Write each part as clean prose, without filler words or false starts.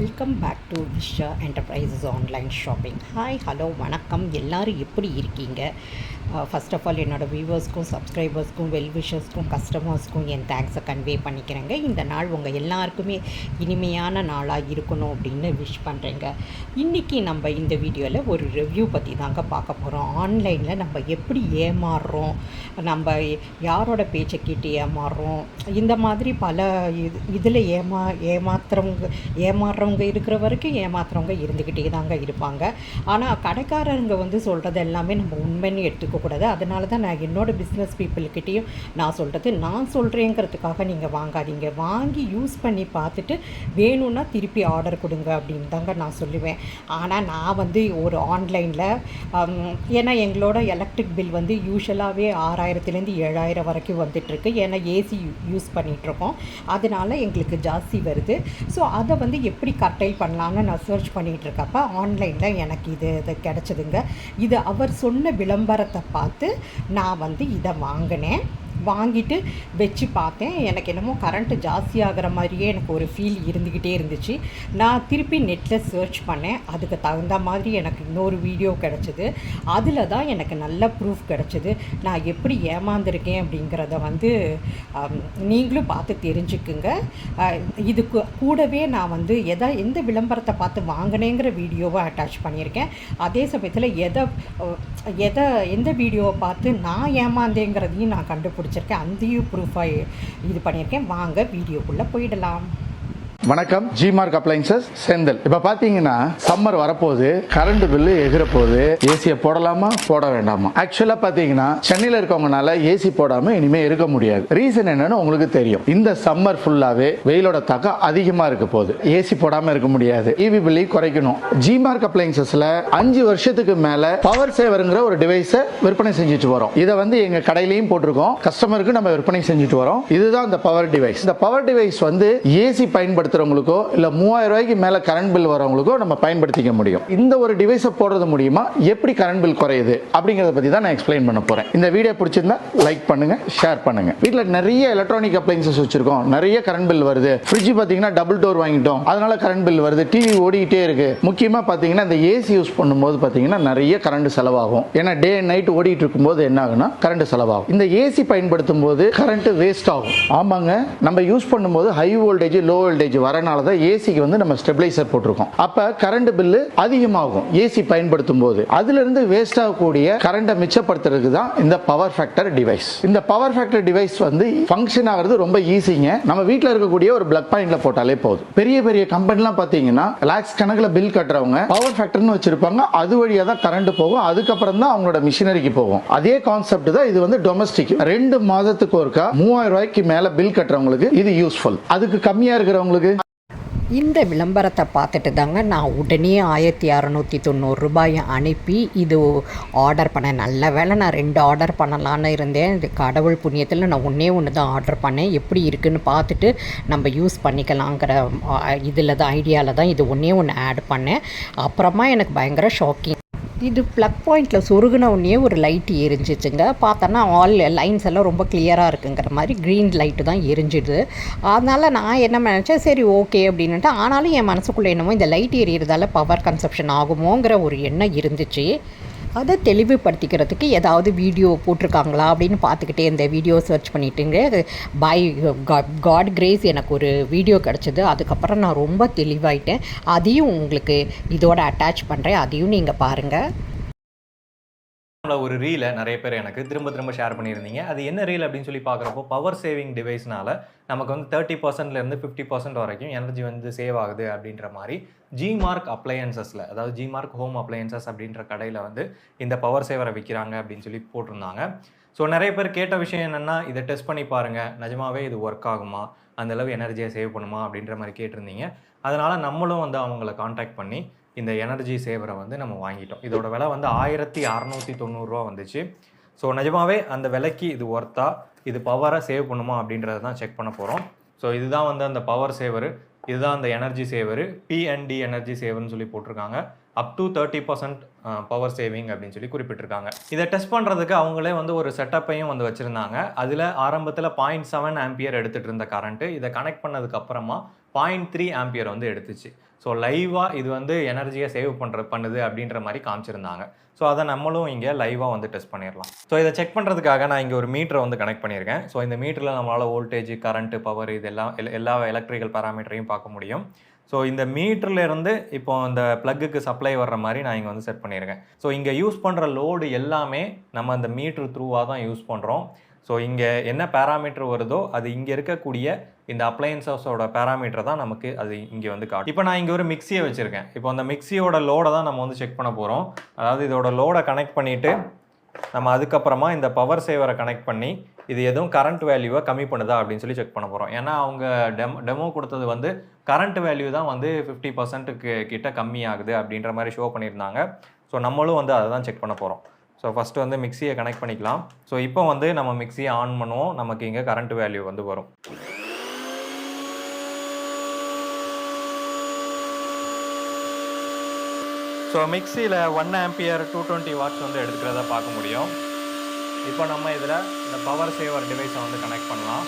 Welcome back to Visha enterprises online shopping. Hi, hello, வணக்கம். எல்லோரும் எப்படி இருக்கீங்க? ஃபர்ஸ்ட் ஆஃப் ஆல் என்னோடய வியூவர்ஸ்க்கும் சப்ஸ்கிரைபர்ஸ்க்கும் வெல்விஷர்ஸ்க்கும் கஸ்டமர்ஸ்க்கும் என் தேங்க்ஸை கன்வே பண்ணிக்கிறேங்க. இந்த நாள் உங்கள் எல்லாருக்குமே இனிமையான நாளாக இருக்கணும் அப்படின்னு விஷ் பண்ணுறேங்க. இன்றைக்கி நம்ம இந்த வீடியோவில் ஒரு ரிவ்யூ பற்றி தாங்க பார்க்க போகிறோம். ஆன்லைனில் நம்ம எப்படி ஏமாறுறோம், நம்ம யாரோட பேச்சை கேட்டு ஏமாறுறோம், இந்த மாதிரி பல இதில் ஏமாறுறவங்க இருக்கிற வரைக்கும் ஏமாத்துறவங்க இருந்துக்கிட்டே தாங்க இருப்பாங்க. ஆனால் கடைக்காரங்க சொல்கிறது எல்லாமே நம்ம உண்மைன்னு எடுத்துக்கக்கூடாது. அதனால தான் நான் என்னோடய பிஸ்னஸ் பீப்புள்கிட்டையும் நான் சொல்கிறது, நான் சொல்கிறேங்கிறதுக்காக நீங்கள் வாங்காதீங்க, வாங்கி யூஸ் பண்ணி பார்த்துட்டு வேணும்னா திருப்பி ஆர்டர் கொடுங்க அப்படின்னு தாங்க நான் சொல்லுவேன். ஆனால் நான் ஒரு ஆன்லைனில் ஏன்னா எங்களோட எலக்ட்ரிக் பில் யூஷுவலாகவே 6000லேருந்து 7000 வரைக்கும் வந்துட்டுருக்கு. ஏன்னா ஏசி யூஸ் பண்ணிகிட்ருக்கோம், அதனால் எங்களுக்கு ஜாஸ்தி வருது. ஸோ அதை எப்படி கர்டைல் பண்ணலான்னு நான் சர்ச் பண்ணிகிட்ருக்கப்ப ஆன்லைனில் எனக்கு இது கிடச்சிதுங்க. இது அவர் சொன்ன விளம்பரத்தை பார்த்து நான் இதை வாங்கிட்டு வச்சு பார்த்தேன். எனக்கு என்னமோ கரண்ட்டு ஜாஸ்தி ஆகிற மாதிரியே எனக்கு ஒரு ஃபீல் இருந்துக்கிட்டே இருந்துச்சு. நான் திருப்பி நெட்டில் சர்ச் பண்ணேன், அதுக்கு தகுந்த மாதிரி எனக்கு இன்னொரு வீடியோ கிடச்சிது. அதில் தான் எனக்கு நல்ல ப்ரூஃப் கிடச்சிது. நான் எப்படி ஏமாந்துருக்கேன் அப்படிங்கிறத நீங்களும் பார்த்து தெரிஞ்சுக்குங்க. இது கூடவே நான் எந்த விளம்பரத்தை பார்த்து வாங்கினேங்கிற வீடியோவை அட்டாச் பண்ணியிருக்கேன். அதே சமயத்தில் எந்த வீடியோவை பார்த்து நான் ஏமாந்தேங்கிறதையும் நான் கண்டுபிடிச்சிருக்கேன். அதையும் ப்ரூஃபாக இது பண்ணியிருக்கேன். வாங்க வீடியோக்குள்ளே போயிடலாம். வணக்கம். ஜிமார்க் அப்ளையன்சஸ் செந்தில். இப்ப பாத்தீங்கன்னா சம்மர் வரப்போகுது, கரண்ட் பில்லு எகிற போகுது. ஏசியை போடலாமா போட வேண்டாமா? ஆக்சுவலா பாத்தீங்கன்னா சென்னையில இருக்கவங்கனால ஏசி போடாம இனிமே இருக்க முடியாது. ரீசன் என்னன்னு உங்களுக்கு தெரியும். இந்த சம்மர் ஃபுல்லாவே வெயிலோட தாக்கம் அதிகமா இருக்க போகுது. ஏசி போடாம இருக்க முடியாது. இவி பில்லை குறைக்கணும். ஜிமார்க் அப்ளையன்சஸ்ல 5 வருஷத்துக்கு மேல பவர் சேவருங்கிற ஒரு டிவைஸை விற்பனை செஞ்சுட்டு வரோம். இதை எங்க கடையிலையும் போட்டிருக்கோம், கஸ்டமருக்கு நம்ம விற்பனை செஞ்சுட்டு வரோம். இதுதான் இந்த பவர் டிவைஸ். இந்த பவர் டிவைஸ் ஏசி பயன்படுத்த இல்ல 3000 ரூபாய்க்கு மேல கரண்ட் பில் வரவங்களுக்கோ நம்ம பயன்படுத்திக்க முடியும். இந்த ஒரு டிவைஸை போடுறது மூலமா எப்படி கரண்ட் பில் குறையுது அப்படிங்கறத பத்தி தான் நான் எக்ஸ்பிளைன் பண்ண போறேன். இந்த வீடியோ பிடிச்சிருந்தா லைக் பண்ணுங்க, ஷேர் பண்ணுங்க. வீட்ல நிறைய எலக்ட்ரானிக் அப்ளையன்சஸ் வச்சிருக்கோம், நிறைய கரண்ட் பில் வருது. ஃப்ரிட்ஜ் பாத்தீங்கன்னா டபுள் டோர் வாங்கிட்டோம், அதனால கரண்ட் பில் வருது. டிவி ஓடிக்கிட்டே இருக்கு. முக்கியமா பாத்தீங்கன்னா இந்த ஏசி யூஸ் பண்ணும்போது பாத்தீங்கன்னா நிறைய கரண்ட் செலவாகும். ஏன்னா டே அண்ட் நைட் ஓடிட்டு இருக்கும்போது என்ன ஆகும்னா கரண்ட் செலவாகும். இந்த ஏசி பயன்படுத்தும் போது கரண்ட் வேஸ்ட் ஆகும். ஆமாங்க, நம்ம யூஸ் பண்ணும்போது ஹை வோல்டேஜ் லோ வோல்டேஜ் வரனால தான் ஏசிக்கு நம்ம ஸ்டெபிலைசர் போட்டிருக்கோம். அப்ப கரண்ட் பில்லு அதிகமாகும் ஏசி பயன்படுத்தும் போது. அதுல இருந்து வேஸ்ட் ஆகக்கூடிய கரண்ட மிச்சப்படுத்துறதுக்கு தான் இந்த பவர் ஃபேக்டர் டிவைஸ். இந்த பவர் ஃபேக்டர் டிவைஸ் ஃபங்க்ஷன் ஆகிறது ரொம்ப ஈஸிங்க. நம்ம வீட்டில் இருக்கக்கூடிய ஒரு பிளக் பாயிண்ட்ல போட்டாலே போதும். பெரிய பெரிய கம்பெனிலாம் பாத்தீங்கன்னா லாக்ஸ் கணக்கில் பில் கட்டுறவங்க பவர் ஃபேக்டர்னு வச்சிருப்பாங்க. அது வழியா தான் கரண்ட் போகும், அதுக்கப்புறம் தான் அவங்களோட மிஷினரிக்கு போகும். அதே கான்செப்ட் தான் இது டொமஸ்டிக். 2 மாதத்துக்கு ஒருக்கா 3000 ரூபாய்க்கு மேல பில் கட்டுறவங்களுக்கு இது யூஸ்ஃபுல். அதுக்கு கம்மியா இருக்கிறவங்களுக்கு இந்த விளம்பரத்தை பார்த்துட்டு தாங்க நான் உடனே 1690 ரூபாயை அனுப்பி இது ஆர்டர் பண்ணேன். நல்ல வேளை நான் 2 ஆர்டர் பண்ணலான்னு இருந்தேன். இது கடவுள் புண்ணியத்தில் நான் ஒன்று தான் ஆர்டர் பண்ணேன். எப்படி இருக்குன்னு பார்த்துட்டு நம்ம யூஸ் பண்ணிக்கலாங்கிற ஐடியாவில் தான் இது ஒன்று ஆட் பண்ணேன். அப்புறமா எனக்கு பயங்கர ஷாக்கிங். இது ப்ளக் பாயிண்டில் சொருகின உடனே ஒரு லைட் எரிஞ்சிச்சுங்க. பார்த்தோன்னா ஆல் லைன்ஸ் எல்லாம் ரொம்ப கிளியராக இருக்குங்கிற மாதிரி க்ரீன் லைட்டு தான் எரிஞ்சிடுது. அதனால் நான் என்ன நினச்சேன், சரி ஓகே அப்படின்ட்டு. ஆனாலும் என் மனசுக்குள்ளே என்னமோ இந்த லைட் எரியறதால பவர் கன்சப்ஷன் ஆகுமோங்கிற ஒரு எண்ணம் இருந்துச்சு. அதை தெளிவுபடுத்திக்கிறதுக்கு ஏதாவது வீடியோ போட்டிருக்காங்களா அப்படின்னு பார்த்துக்கிட்டே இந்த வீடியோ சர்ச் பண்ணிட்டுங்க பை காட் கிரேஸ் எனக்கு ஒரு வீடியோ கிடச்சிது. அதுக்கப்புறம் நான் ரொம்ப தெளிவாயிட்டேன். அதையும் உங்களுக்கு இதோட அட்டாச் பண்ணுறேன், அதையும் நீங்கள் பாருங்கள். ஒரு ரீலை நிறைய பேர் எனக்கு திரும்ப ஷேர் பண்ணியிருந்தீங்க. அது என்ன ரீல் அப்படின்னு சொல்லி பார்க்குறப்போ பவர் சேவிங் டிவைஸ்னால நமக்கு 30%லேருந்து 50% வரைக்கும் எனர்ஜி சேவ் ஆகுது அப்படின்ற மாதிரி ஜிமார்க் அப்ளையன்சஸில், அதாவது ஜிமார்க் ஹோம் அப்ளையன்சஸ் அப்படின்ற கடையில் இந்த பவர் சேவரை விற்கிறாங்க அப்படின்னு சொல்லி போட்டிருந்தாங்க. ஸோ நிறைய பேர் கேட்ட விஷயம் என்னென்னா, இதை டெஸ்ட் பண்ணி பாருங்கள், நிஜமாவே இது ஒர்க் ஆகுமா, அந்தளவு எனர்ஜியை சேவ் பண்ணுமா அப்படின்ற மாதிரி கேட்டிருந்தீங்க. அதனால் நம்மளும் அவங்கள காண்டாக்ட் பண்ணி இந்த எனர்ஜி சேவரை நம்ம வாங்கிட்டோம். இதோட விலை 1690 ரூபா வந்துச்சு. ஸோ நிஜமாவே அந்த விலைக்கு இது ஒர்த்தா, இது பவரை சேவ் பண்ணுமா அப்படின்றத தான் செக் பண்ண போகிறோம். ஸோ இதுதான் அந்த பவர் சேவரு, இதுதான் அந்த எனர்ஜி சேவரு. P&D எனர்ஜி சேவர்னு சொல்லி போட்டிருக்காங்க. அப் டு 30% பவர் சேவிங் அப்படின்னு சொல்லி குறிப்பிட்டிருக்காங்க. இதை டெஸ்ட் பண்ணுறதுக்கு அவங்களே ஒரு செட்டப்பையும் வச்சுருந்தாங்க. அதில் ஆரம்பத்தில் 0.7 ஆம்பியர் எடுத்துகிட்டு இருந்த கரண்ட்டு இதை கனெக்ட் பண்ணதுக்கு அப்புறமா 0.3 ஆம்பியர் வந்து எடுத்துச்சு. ஸோ லைவாக இது வந்து எனர்ஜியை சேவ் பண்ணுது அப்படின்ற மாதிரி காமிச்சிருந்தாங்க. ஸோ அதை நம்மளும் இங்கே லைவாக வந்து டெஸ்ட் பண்ணிடலாம். ஸோ இதை செக் பண்ணுறதுக்காக நான் இங்கே ஒரு மீட்டரை வந்து கனெக்ட் பண்ணியிருக்கேன். ஸோ இந்த மீட்டரில் நம்மளால் வோல்டேஜ், கரண்ட்டு, பவர் இதெல்லாம் எல்லா எலக்ட்ரிக்கல் பேராமீட்டரையும் பார்க்க முடியும். ஸோ இந்த மீட்டர்லேருந்து இப்போ இந்த ப்ளக்குக்கு சப்ளை வர்ற மாதிரி நான் இங்கே வந்து செட் பண்ணியிருக்கேன். ஸோ இங்கே யூஸ் பண்ணுற லோடு எல்லாமே நம்ம அந்த மீட்ரு த்ரூவாக தான் யூஸ் பண்ணுறோம். ஸோ இங்கே என்ன பேராமீட்டர் வருதோ அது இங்கே இருக்கக்கூடிய இந்த அப்ளையன்சஸோட பேராமீட்டர் தான் நமக்கு அது இங்கே வந்து காட்டும். இப்போ நான் இங்கே ஒரு மிக்சியை வச்சுருக்கேன். இப்போ அந்த மிக்சியோட லோடை தான் நம்ம வந்து செக் பண்ண போகிறோம். அதாவது இதோட லோடை கனெக்ட் பண்ணிவிட்டு நம்ம அதுக்கப்புறமா இந்த பவர் சேவரை கனெக்ட் பண்ணி இது எதுவும் கரண்ட் வேல்யூவை கம்மி பண்ணுதா அப்படின்னு சொல்லி செக் பண்ண போகிறோம். ஏன்னா அவங்க டெமோ கொடுத்தது வந்து கரண்ட் வேல்யூ தான் வந்து 50% கிட்ட கம்மி ஆகுது அப்படின்ற மாதிரி ஷோ பண்ணியிருந்தாங்க. ஸோ நம்மளும் வந்து அதை தான் செக் பண்ண போகிறோம். ஸோ ஃபஸ்ட்டு வந்து மிக்சியை கனெக்ட் பண்ணிக்கலாம். ஸோ இப்போ வந்து நம்ம மிக்சியை ஆன் பண்ணுவோம். நமக்கு இங்கே கரண்ட் வேல்யூ வந்து வரும். ஸோ மிக்சியில் 1 ஆம்பியர் 220 வாட்ஸ் வந்து எடுத்துக்கிறத பார்க்க முடியும். இப்போ நம்ம இதில் இந்த பவர் சேவர் டிவைஸை வந்து கனெக்ட் பண்ணலாம்.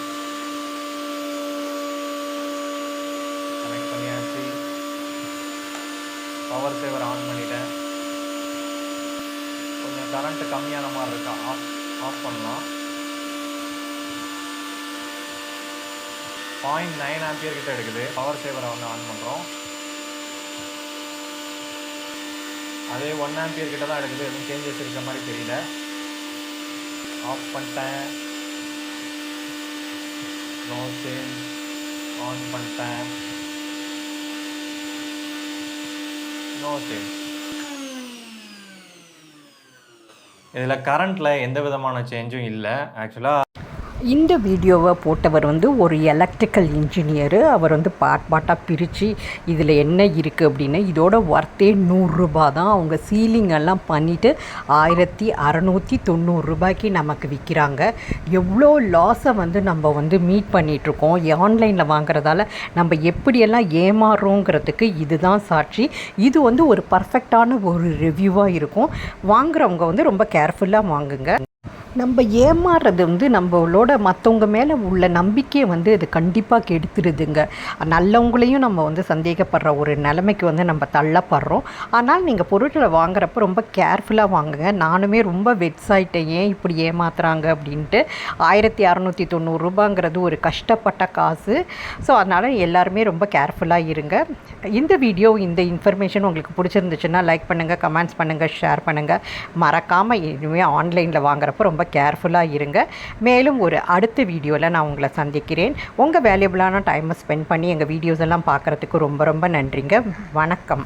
கனெக்ட் பண்ணியாச்சு. பவர் சேவர் ஆன் பண்ணிட்டேன். கொஞ்சம் கரண்ட் கம்மியான மாதிரி இருக்கா, ஆஃப் பண்ணலாம். 0.9 ஆம்பியர் கிட்ட எடுக்குது. பவர் சேவரை வந்து ஆன் பண்ணுறோம். அதே 1 ஆம்பியர் கிட்ட தான் எடுக்குது. எதுவும் சேஞ்சஸ் இருக்க மாதிரி தெரியல. ஆஃப் பண்ணிட்டேன். No change. ஆன் பண்ணிட்டேன். No change. இதில் கரண்ட்டில் எந்த விதமான சேஞ்சும் இல்லை. ஆக்சுவலாக இந்த வீடியோவை போட்டவர் வந்து ஒரு எலக்ட்ரிக்கல் இன்ஜினியரு. அவர் வந்து பார்ட்டாக பிரித்து இதில் என்ன இருக்குது அப்படின்னு, இதோட ஒர்த்தே 100 ரூபா தான். அவங்க சீலிங் எல்லாம் பண்ணிவிட்டு 1690 ரூபாய்க்கு நமக்கு விற்கிறாங்க. எவ்வளோ லாஸை வந்து நம்ம வந்து மீட் பண்ணிகிட்ருக்கோம். ஆன்லைனில் வாங்குறதால நம்ம எப்படியெல்லாம் ஏமாறுறோங்கிறதுக்கு இதுதான் சாட்சி. இது வந்து ஒரு பர்ஃபெக்டான ஒரு ரிவ்யூவாக இருக்கும். வாங்குறவங்க வந்து ரொம்ப கேர்ஃபுல்லாக வாங்குங்க. நம்ம ஏமாறுறது வந்து நம்மளோட மற்றவங்க மேலே உள்ள நம்பிக்கையை வந்து அது கண்டிப்பாக கெடுத்துடுதுங்க. நல்லவங்களையும் நம்ம வந்து சந்தேகப்படுற ஒரு நிலைமைக்கு வந்து நம்ம தள்ளப்படுறோம். ஆனால் நீங்கள் பொருட்களை வாங்குறப்ப ரொம்ப கேர்ஃபுல்லாக வாங்குங்க. நானுமே ரொம்ப வெப்சைட்டை ஏன் இப்படி ஏமாத்துறாங்க அப்படின்ட்டு 1690 ரூபாங்கிறது ஒரு கஷ்டப்பட்ட காசு. ஸோ அதனால் எல்லாருமே ரொம்ப கேர்ஃபுல்லாக இருங்க. இந்த வீடியோ, இந்த இன்ஃபர்மேஷன் உங்களுக்கு பிடிச்சிருந்துச்சுன்னா லைக் பண்ணுங்கள், கமெண்ட்ஸ் பண்ணுங்கள், ஷேர் பண்ணுங்கள். மறக்காமல் இனிமேல் ஆன்லைனில் வாங்குறப்போ ரொம்ப கேர்ஃபுல்லாக இருங்க. மேலும் ஒரு அடுத்த வீடியோவில் நான் உங்களை சந்திக்கிறேன். உங்கள் வேல்யூபிளான டைமை ஸ்பெண்ட் பண்ணி எங்கள் வீடியோஸ் எல்லாம் பார்க்குறதுக்கு ரொம்ப ரொம்ப நன்றிங்க. வணக்கம்.